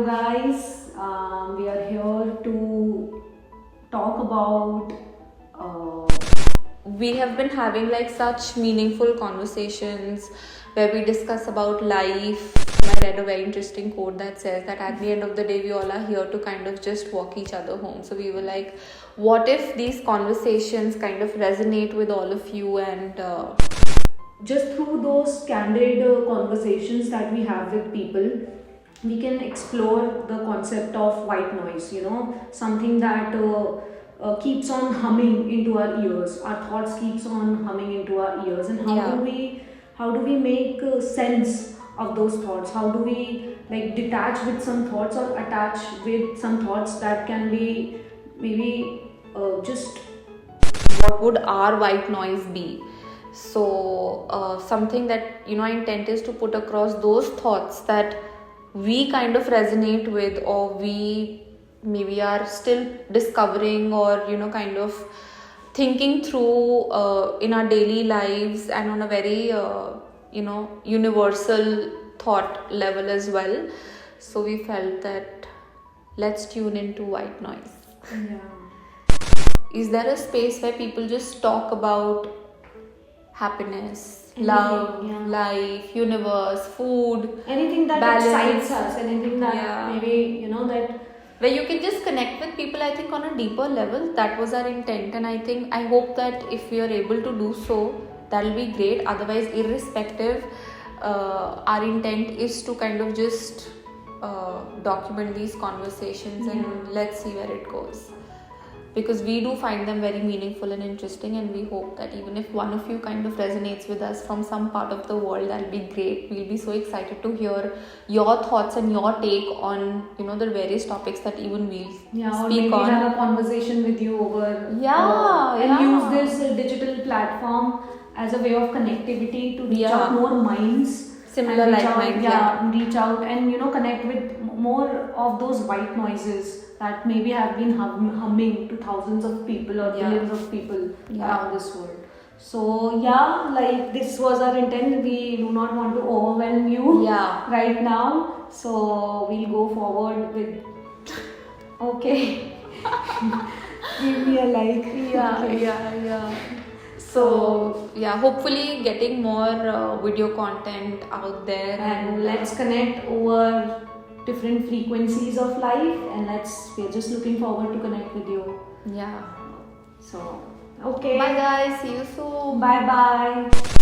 guys. We are here to talk about. We have been having like such meaningful conversations where we discuss about life. I read a very interesting quote that says that at the end of the day, we all are here to kind of just walk each other home. So we were like, what if these conversations kind of resonate with all of you and Just through those candid conversations that we have with people, we can explore the concept of white noise. Something that keeps on humming into our ears. Our thoughts keeps on humming into our ears, and how do we make sense of those thoughts? How do we like detach with some thoughts or attach with some thoughts that can be maybe just what would our white noise be? So something that our intent is to put across those thoughts that we kind of resonate with, or we maybe are still discovering, or kind of thinking through in our daily lives, and on a very universal thought level as well. So we felt that let's tune into white noise. Is there a space where people just talk about happiness, love, life, universe, food, anything that balance, excites us, anything that maybe that where you can just connect with people, I think, on a deeper level? That was our intent, and I hope that if we are able to do so, that'll be great. Otherwise, irrespective, our intent is to kind of just document these conversations and let's see where it goes, because we do find them very meaningful and interesting, and we hope that even if one of you kind of resonates with us from some part of the world, that'll be great. We'll be so excited to hear your thoughts and your take on the various topics that even we'll or speak maybe on. have a conversation with you over and use this digital platform as a way of connectivity to reach out more minds, similar like minds, reach out and connect with more of those white noises that maybe have been humming to thousands of people or billions of people around this world. So like this was our intent. We do not want to overwhelm you right now, so we'll go forward with give me a like. So hopefully getting more video content out there, and let's connect over different frequencies of life, and we're just looking forward to connect with you. So Okay, bye guys, see you soon. Bye.